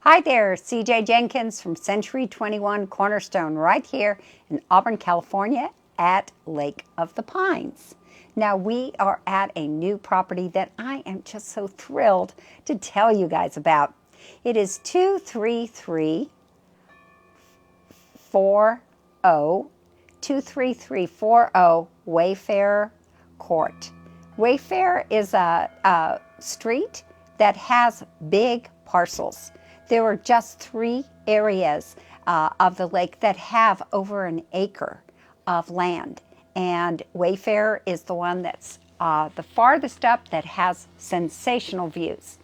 Hi there, CJ Jenkins from Century 21 Cornerstone right here in Auburn, California at Lake of the Pines. Now we are at a new property that I am just so thrilled to tell you guys about. It is 23340 Wayfarer Court. Wayfarer is a street that has big parcels. There are just 3 areas of the lake that have over an acre of land. And Wayfarer is the one that's the farthest up that has sensational views.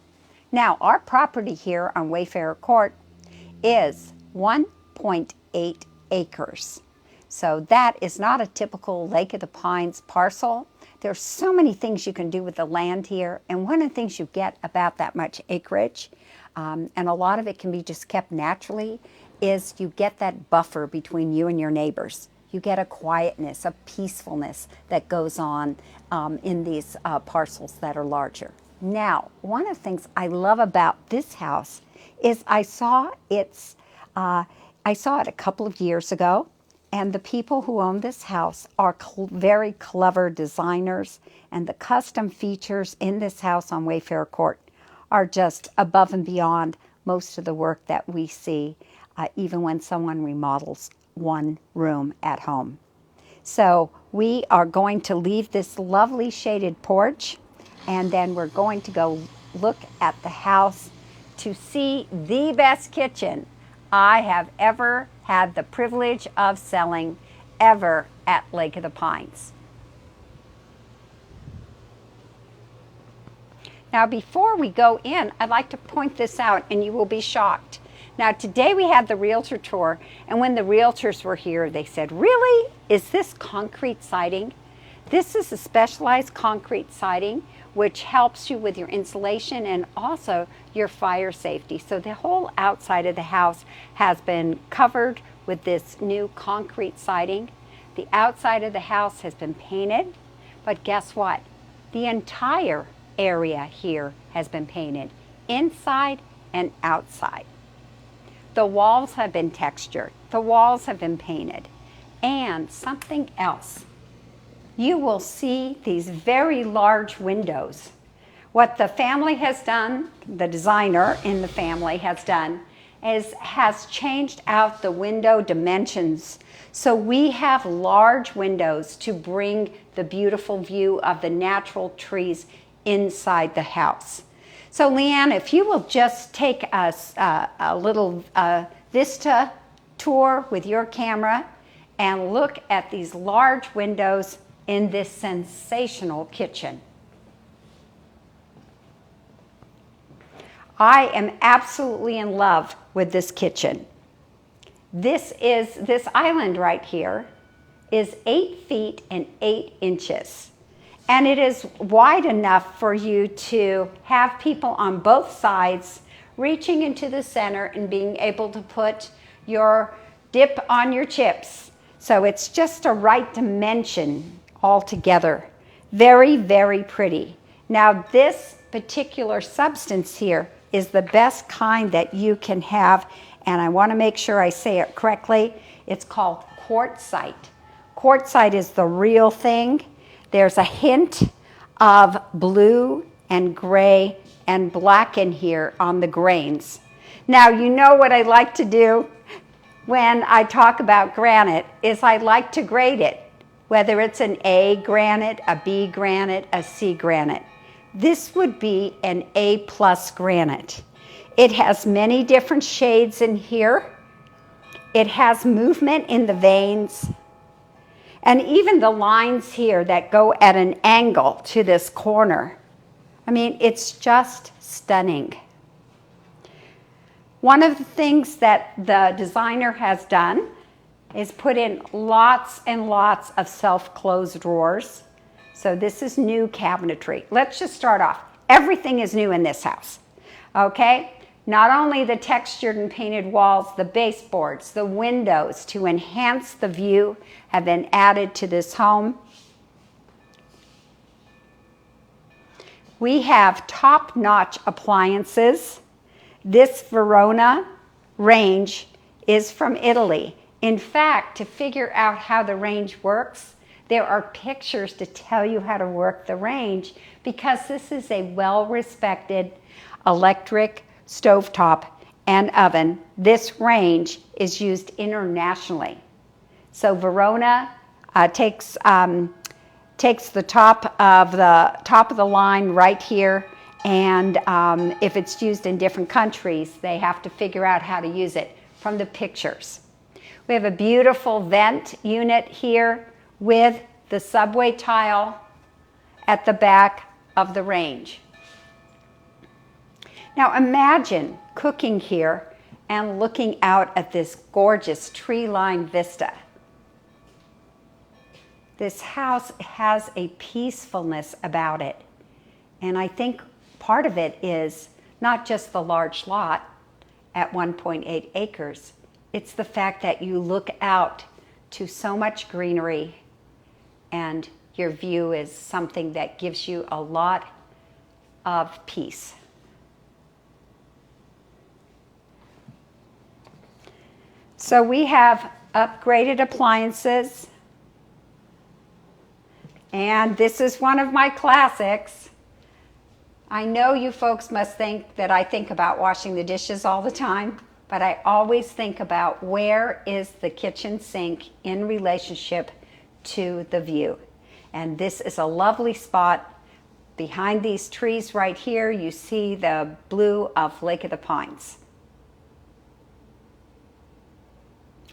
Now, our property here on Wayfarer Court is 1.8 acres. So that is not a typical Lake of the Pines parcel. There's so many things you can do with the land here. And one of the things you get about that much acreage, and a lot of it can be just kept naturally, is you get that buffer between you and your neighbors. You get a quietness, a peacefulness that goes on in these parcels that are larger. Now, one of the things I love about this house is I saw it a couple of years ago, and the people who own this house are very clever designers, and the custom features in this house on Wayfarer Court are just above and beyond most of the work that we see, even when someone remodels one room at home. So we are going to leave this lovely shaded porch, and then we're going to go look at the house to see the best kitchen I have ever had the privilege of selling ever at Lake of the Pines. Now, before we go in, I'd like to point this out, and you will be shocked. Now, today we had the realtor tour, and when the realtors were here, they said, "Really? Is this concrete siding?" This is a specialized concrete siding, which helps you with your insulation and also your fire safety. So the whole outside of the house has been covered with this new concrete siding. The outside of the house has been painted, but guess what? The entire area here has been painted, inside and outside. The walls have been textured, the walls have been painted, and something else. You will see these very large windows. What the family has done, the designer in the family has done, has changed out the window dimensions. So we have large windows to bring the beautiful view of the natural trees inside the house. So Leanne, if you will just take us a little vista tour with your camera and look at these large windows in this sensational kitchen. I am absolutely in love with this kitchen. This island right here is 8 feet and 8 inches. And it is wide enough for you to have people on both sides reaching into the center and being able to put your dip on your chips. So it's just a right dimension altogether. Very, very pretty. Now this particular substance here is the best kind that you can have, and I want to make sure I say it correctly. It's called quartzite. Quartzite is the real thing. There's a hint of blue and gray and black in here on the grains. Now, you know what I like to do when I talk about granite is I like to grade it, whether it's an A granite, a B granite, a C granite. This would be an A+ granite. It has many different shades in here. It has movement in the veins. And even the lines here that go at an angle to this corner. I mean, it's just stunning. One of the things that the designer has done is put in lots and lots of self-closed drawers. So this is new cabinetry. Let's just start off. Everything is new in this house, okay? Not only the textured and painted walls, the baseboards, the windows to enhance the view have been added to this home. We have top-notch appliances. This Verona range is from Italy. In fact, to figure out how the range works, there are pictures to tell you how to work the range, because this is a well-respected electric stovetop and oven. This range is used internationally. So Verona takes the top of the line right here, and if it's used in different countries, they have to figure out how to use it from the pictures. We have a beautiful vent unit here with the subway tile at the back of the range. Now imagine cooking here and looking out at this gorgeous tree-lined vista. This house has a peacefulness about it, and I think part of it is not just the large lot at 1.8 acres, it's the fact that you look out to so much greenery, and your view is something that gives you a lot of peace. So we have upgraded appliances, and this is one of my classics. I know you folks must think that I think about washing the dishes all the time, but I always think about where is the kitchen sink in relationship to the view. And this is a lovely spot. Behind these trees right here, you see the blue of Lake of the Pines.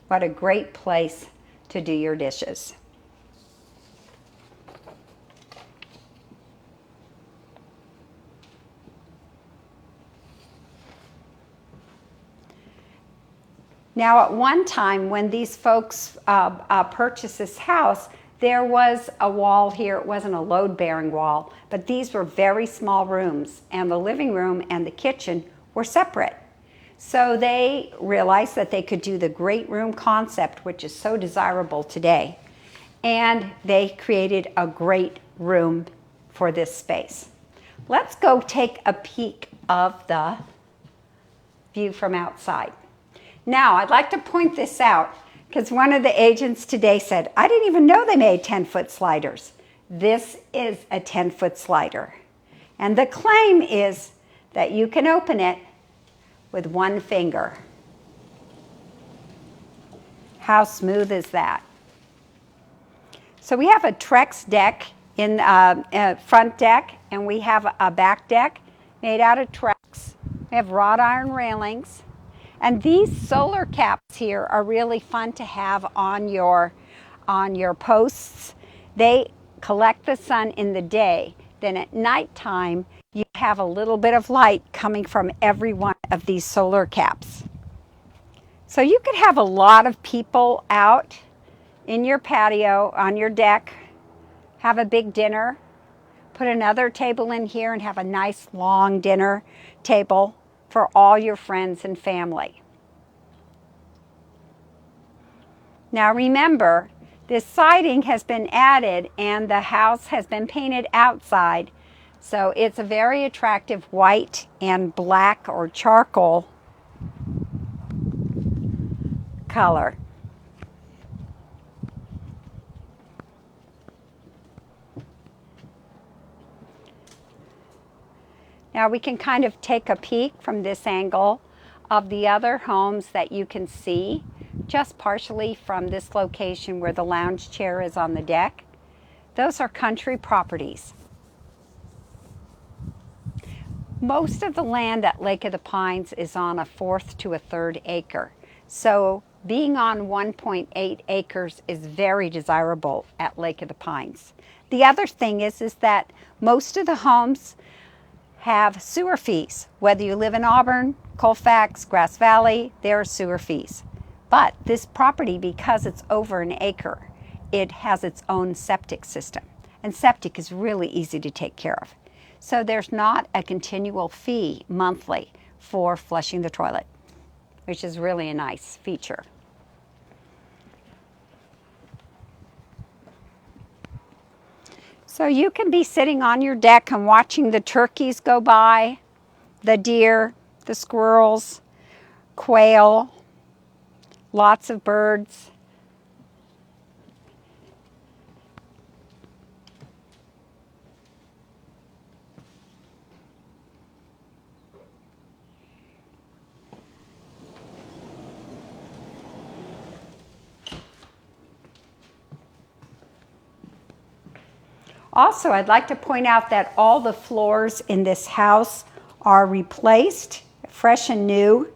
What a great place to do your dishes. Now, at one time when these folks purchased this house, there was a wall here. It wasn't a load-bearing wall, but these were very small rooms, and the living room and the kitchen were separate. So they realized that they could do the great room concept, which is so desirable today, and they created a great room for this space. Let's go take a peek of the view from outside. Now, I'd like to point this out because one of the agents today said, I didn't even know they made 10-foot sliders. This is a 10-foot slider. And the claim is that you can open it with one finger. How smooth is that? So we have a Trex deck in front deck, and we have a back deck made out of Trex. We have wrought iron railings. And these solar caps here are really fun to have on your posts. They collect the sun in the day. Then at nighttime, you have a little bit of light coming from every one of these solar caps. So you could have a lot of people out in your patio, on your deck, have a big dinner, put another table in here and have a nice long dinner table for all your friends and family. Now remember, this siding has been added and the house has been painted outside, so it's a very attractive white and black or charcoal color. Now we can kind of take a peek from this angle of the other homes that you can see just partially from this location where the lounge chair is on the deck. Those are country properties. Most of the land at Lake of the Pines is on a 1/4 to a 1/3 acre. So being on 1.8 acres is very desirable at Lake of the Pines. The other thing is that most of the homes have sewer fees. Whether you live in Auburn, Colfax, Grass Valley, there are sewer fees. But this property, because it's over an acre, it has its own septic system. And septic is really easy to take care of. So there's not a continual fee monthly for flushing the toilet, which is really a nice feature. So you can be sitting on your deck and watching the turkeys go by, the deer, the squirrels, quail, lots of birds. Also, I'd like to point out that all the floors in this house are replaced, fresh and new.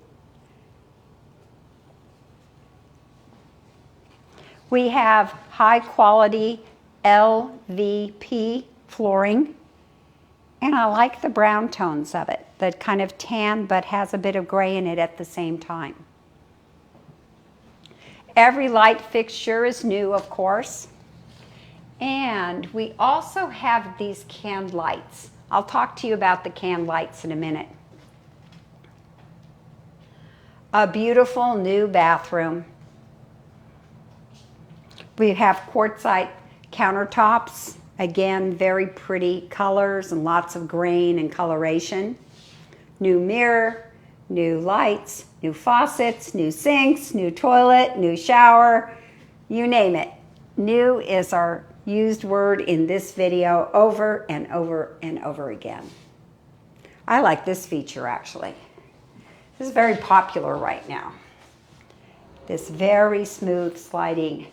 We have high quality LVP flooring, and I like the brown tones of it, that kind of tan but has a bit of gray in it at the same time. Every light fixture is new, of course. And we also have these can lights. I'll talk to you about the can lights in a minute. A beautiful new bathroom. We have quartzite countertops. Again, very pretty colors and lots of grain and coloration. New mirror, new lights, new faucets, new sinks, new toilet, new shower, you name it. New is our used word in this video over and over and over again. I like this feature actually. This is very popular right now. This very smooth sliding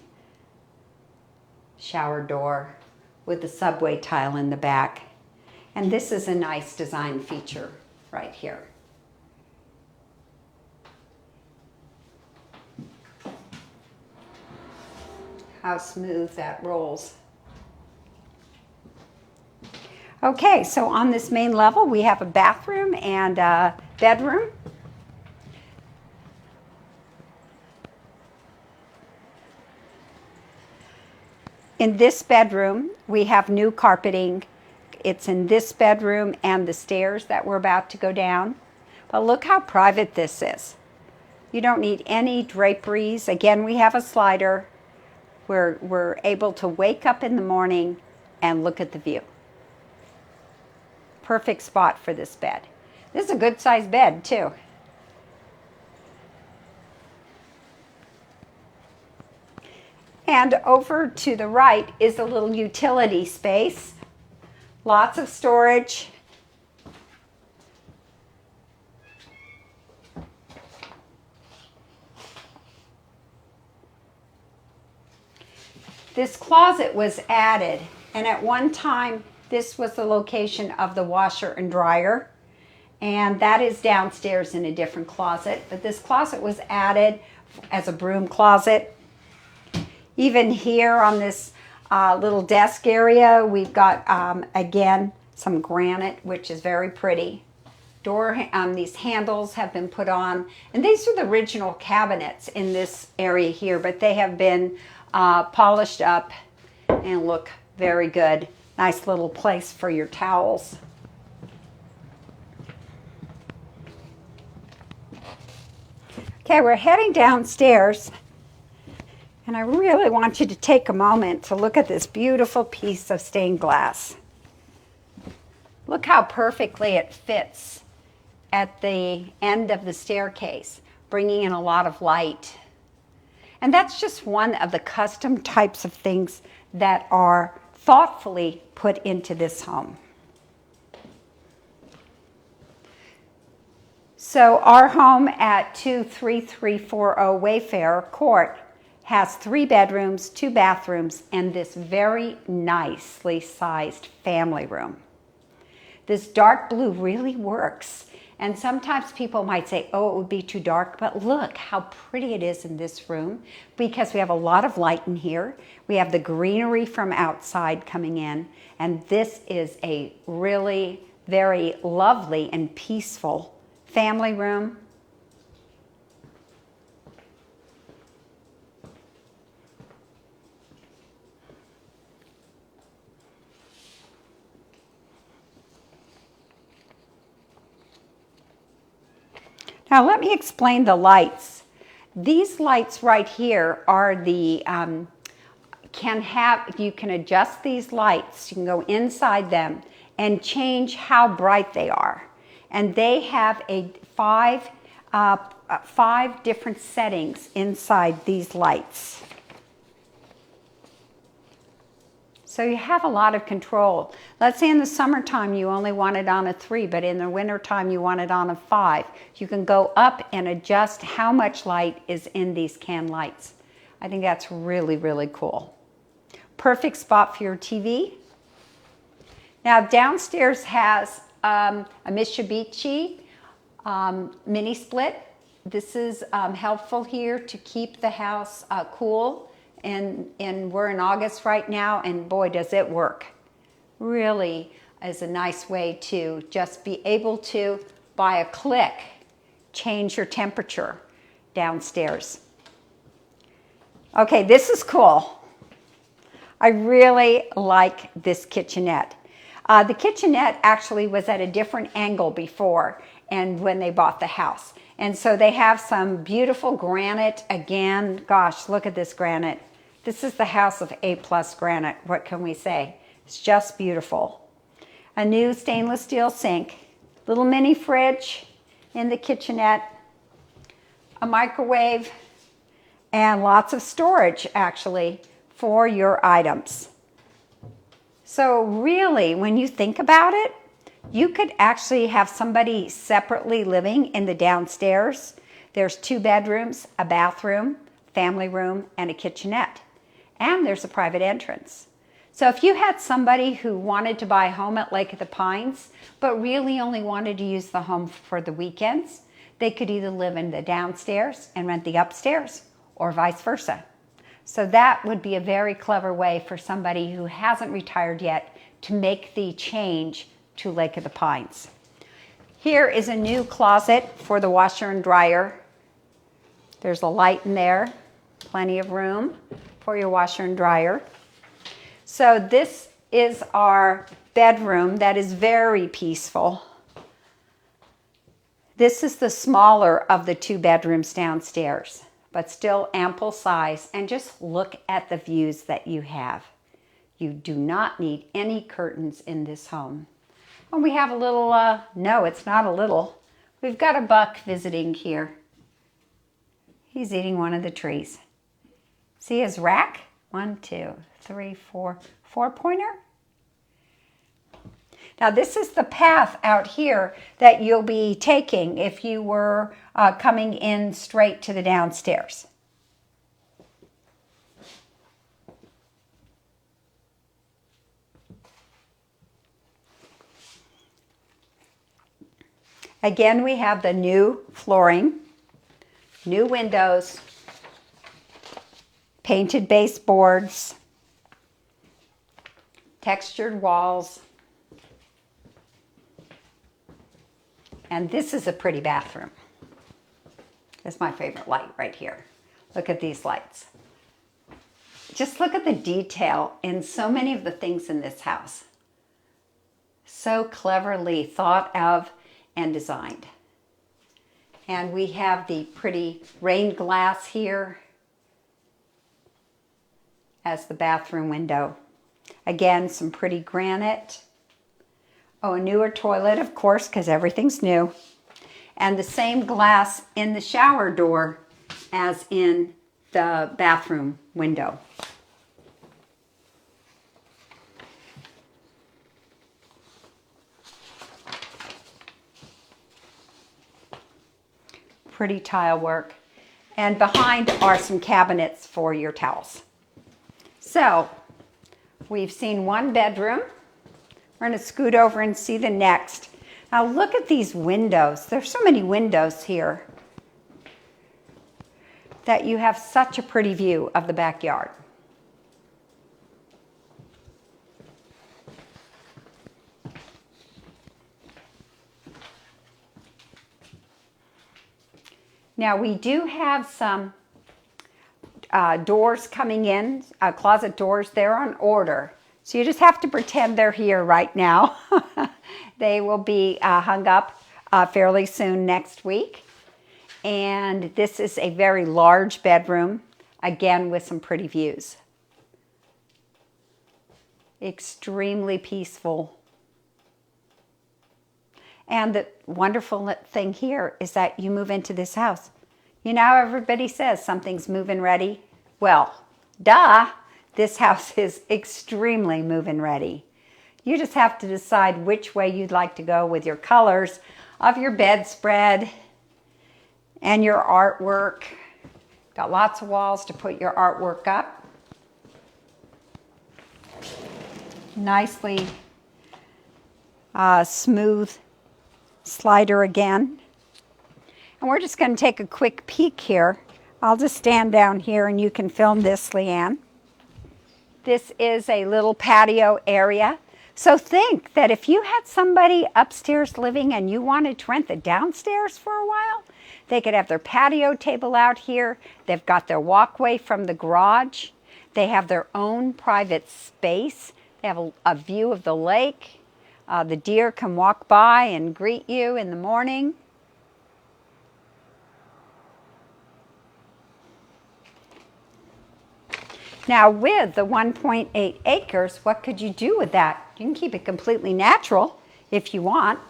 shower door with the subway tile in the back. And this is a nice design feature right here. How smooth that rolls. Okay, so on this main level, we have a bathroom and a bedroom. In this bedroom, we have new carpeting. It's in this bedroom and the stairs that we're about to go down. But look how private this is. You don't need any draperies. Again, we have a slider. We're able to wake up in the morning and look at the view. Perfect spot for this bed. This is a good sized bed too. And over to the right is a little utility space. Lots of storage. This closet was added, and at one time this was the location of the washer and dryer, and that is downstairs in a different closet. But this closet was added as a broom closet. Even here on this little desk area, we've got, again, some granite, which is very pretty. These handles have been put on, and these are the original cabinets in this area here, but they have been polished up and look very good. Nice little place for your towels. Okay, we're heading downstairs, and I really want you to take a moment to look at this beautiful piece of stained glass. Look how perfectly it fits at the end of the staircase, bringing in a lot of light. And that's just one of the custom types of things that are thoughtfully put into this home. So our home at 23340 Wayfarer Court has 3 bedrooms, 2 bathrooms, and this very nicely sized family room. This dark blue really works. And sometimes people might say, oh, it would be too dark, but look how pretty it is in this room because we have a lot of light in here. We have the greenery from outside coming in, and this is a really very lovely and peaceful family room. Now let me explain the lights. These lights right here are the, you can adjust these lights. You can go inside them and change how bright they are. and they have five different settings inside these lights. So you have a lot of control. Let's say in the summertime you only want it on a 3, but in the wintertime you want it on a 5. You can go up and adjust how much light is in these can lights. I think that's really, really cool. Perfect spot for your TV. Now downstairs has a Mitsubishi mini split. This is helpful here to keep the house cool. And we're in August right now, and boy, does it work. Really is a nice way to just be able to, by a click, change your temperature downstairs. Okay, this is cool. I really like this kitchenette. The kitchenette actually was at a different angle before and when they bought the house. And so they have some beautiful granite. Again, gosh, look at this granite. This is the house of A+ granite. What can we say? It's just beautiful. A new stainless steel sink, little mini fridge in the kitchenette, a microwave, and lots of storage actually for your items. So really, when you think about it, you could actually have somebody separately living in the downstairs. There's 2 bedrooms, a bathroom, family room, and a kitchenette. And there's a private entrance. So if you had somebody who wanted to buy a home at Lake of the Pines, but really only wanted to use the home for the weekends, they could either live in the downstairs and rent the upstairs, or vice versa. So that would be a very clever way for somebody who hasn't retired yet to make the change to Lake of the Pines. Here is a new closet for the washer and dryer. There's a light in there, plenty of room for your washer and dryer. So this is our bedroom that is very peaceful. This is the smaller of the 2 bedrooms downstairs, but still ample size. And just look at the views that you have. You do not need any curtains in this home. And we have a little, no, it's not a little. We've got a buck visiting here. He's eating one of the trees. See his rack? 1, 2, 3, 4, 4-pointer. Now this is the path out here that you'll be taking if you were coming in straight to the downstairs. Again, we have the new flooring, new windows, painted baseboards, textured walls, and this is a pretty bathroom. That's my favorite light right here. Look at these lights. Just look at the detail in so many of the things in this house. So cleverly thought of and designed. And we have the pretty rain glass here as the bathroom window. Again, some pretty granite. Oh, a newer toilet, of course, because everything's new. And the same glass in the shower door as in the bathroom window. Pretty tile work. And behind are some cabinets for your towels. So, we've seen 1 bedroom. We're going to scoot over and see the next. Now look at these windows. There's so many windows here that you have such a pretty view of the backyard. Now we do have some doors coming in, closet doors. They're on order. So you just have to pretend they're here right now. They will be hung up fairly soon next week. And this is a very large bedroom, again with some pretty views. Extremely peaceful. And the wonderful thing here is that you move into this house. You know how everybody says something's move-in ready? Well, duh, this house is extremely move-in ready. You just have to decide which way you'd like to go with your colors of your bedspread and your artwork. Got lots of walls to put your artwork up. Nicely smooth slider again. And we're just going to take a quick peek here. I'll just stand down here and you can film this, Leanne. This is a little patio area. So think that if you had somebody upstairs living and you wanted to rent the downstairs for a while, they could have their patio table out here. They've got their walkway from the garage. They have their own private space. They have a view of the lake. The deer can walk by and greet you in the morning. Now with the 1.8 acres, what could you do with that? You can keep it completely natural if you want,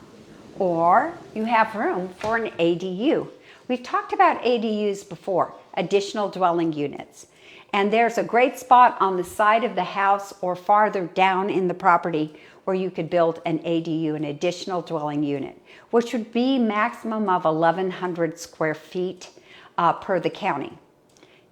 or you have room for an ADU. We've talked about ADUs before, additional dwelling units. And there's a great spot on the side of the house or farther down in the property where you could build an ADU, an additional dwelling unit, which would be maximum of 1,100 square feet per the county.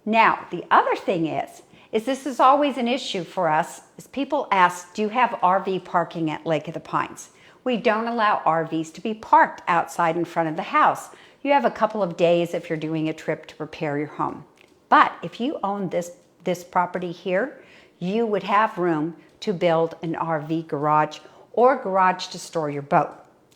Now, the other thing is this is always an issue for us, is people ask, do you have RV parking at Lake of the Pines? We don't allow RVs to be parked outside in front of the house. You have a couple of days if you're doing a trip to prepare your home. But if you own this property here, you would have room to build an RV garage or garage to store your boat.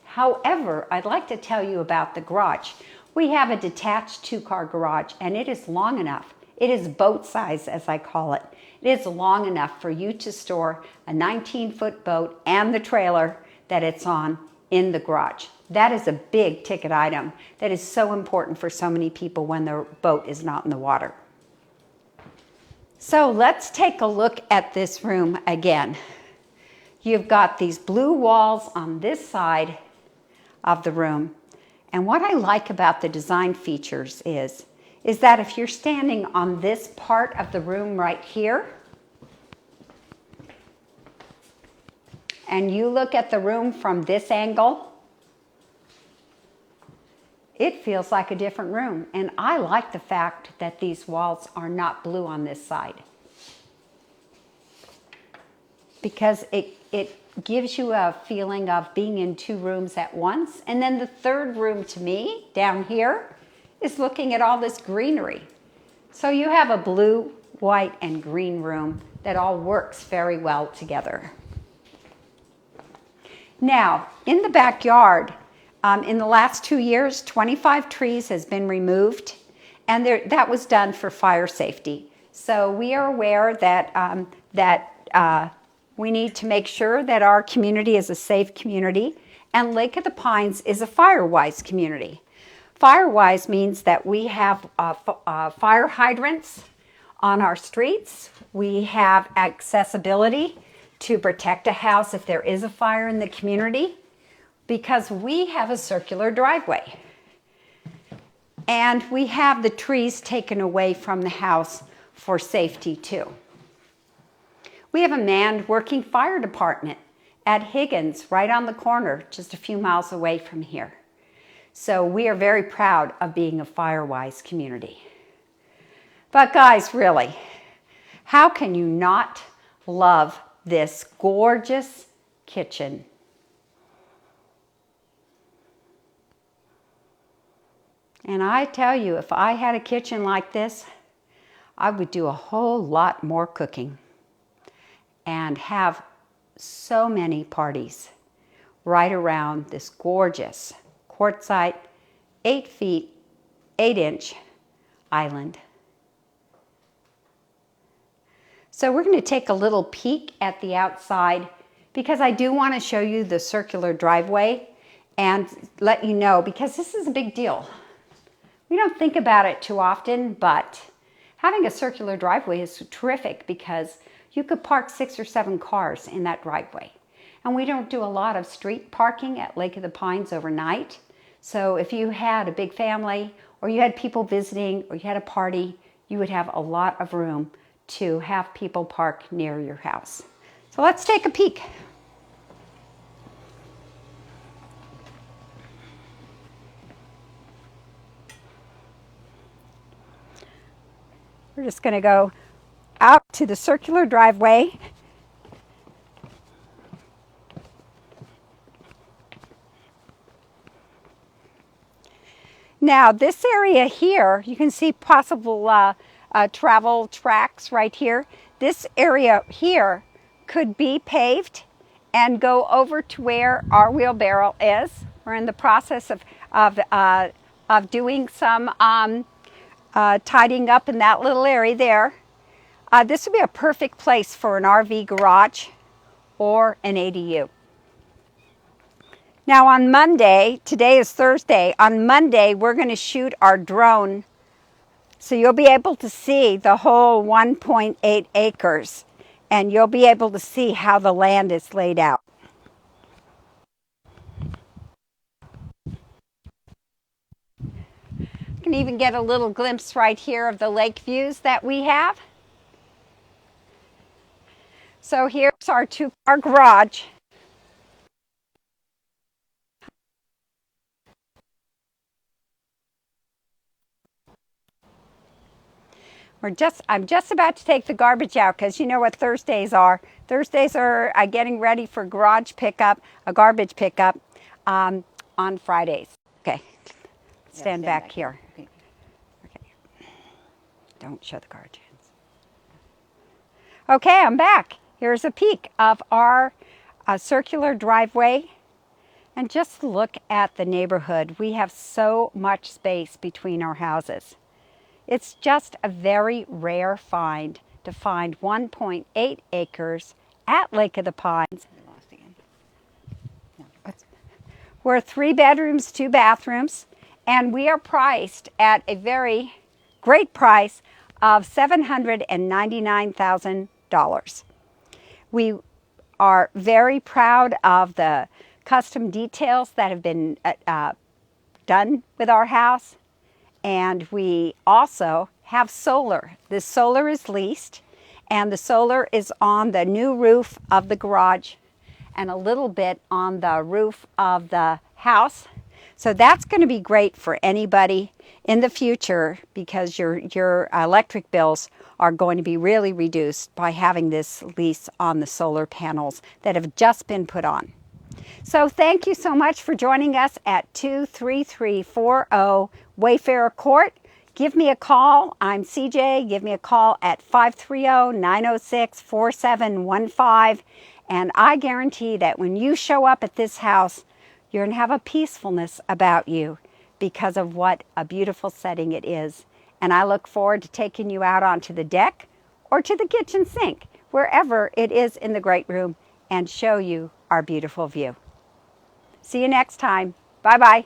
However, I'd like to tell you about the garage. We have a detached 2-car garage and it is long enough. It is boat size, as I call it. It is long enough for you to store a 19-foot boat and the trailer that it's on in the garage. That is a big ticket item that is so important for so many people when their boat is not in the water. So let's take a look at this room again. You've got these blue walls on this side of the room. And what I like about the design features is that if you're standing on this part of the room right here, and you look at the room from this angle, it feels like a different room. And I like the fact that these walls are not blue on this side, because it gives you a feeling of being in 2 rooms at once. And then the third room to me, down here, is looking at all this greenery. So you have a blue, white, and green room that all works very well together. Now, in the backyard, in the last 2 years, 25 trees has been removed, and that was done for fire safety. So we are aware that we need to make sure that our community is a safe community, and Lake of the Pines is a fire-wise community. Fire-wise means that we have fire hydrants on our streets. We have accessibility to protect a house if there is a fire in the community, because we have a circular driveway. And we have the trees taken away from the house for safety too. We have a manned working fire department at Higgins, right on the corner, just a few miles away from here. So we are very proud of being a fire-wise community. But guys, really, how can you not love this gorgeous kitchen? And I tell you, if I had a kitchen like this, I would do a whole lot more cooking and have so many parties right around this gorgeous quartzite 8 feet 8 inch island. So we're going to take a little peek at the outside, because I do want to show you the circular driveway and let you know, because this is a big deal. We don't think about it too often, but having a circular driveway is terrific, because you could park 6 or 7 cars in that driveway. And we don't do a lot of street parking at Lake of the Pines overnight. So if you had a big family, or you had people visiting, or you had a party, you would have a lot of room to have people park near your house. So let's take a peek. We're just going to go out to the circular driveway. Now this area here, you can see possible travel tracks right here. This area here could be paved and go over to where our wheelbarrow is. We're in the process of doing some tidying up in that little area there. This would be a perfect place for an RV garage or an ADU. Now on Monday, today is Thursday, on Monday we're going to shoot our drone so you'll be able to see the whole 1.8 acres and you'll be able to see how the land is laid out. You can even get a little glimpse right here of the lake views that we have. So here's our two-car garage. I'm just about to take the garbage out because you know what Thursdays are. Thursdays are getting ready for garage pickup, a garbage pickup on Fridays. Okay, stand back here. Okay. Don't show the garbage cans. Okay, I'm back. Here's a peek of our circular driveway. And just look at the neighborhood. We have so much space between our houses. It's just a very rare find to find 1.8 acres at Lake of the Pines. We're 3 bedrooms, 2 bathrooms, and we are priced at a very great price of $799,000. We are very proud of the custom details that have been done with our house. And we also have solar. The solar is leased, and the solar is on the new roof of the garage and a little bit on the roof of the house. So that's going to be great for anybody in the future because your electric bills are going to be really reduced by having this lease on the solar panels that have just been put on. So thank you so much for joining us at 23340 Wayfarer Court. Give me a call. I'm CJ. Give me a call at 530-906-4715. And I guarantee that when you show up at this house, you're going to have a peacefulness about you because of what a beautiful setting it is. And I look forward to taking you out onto the deck or to the kitchen sink, wherever it is in the great room, and show you our beautiful view. See you next time. Bye-bye.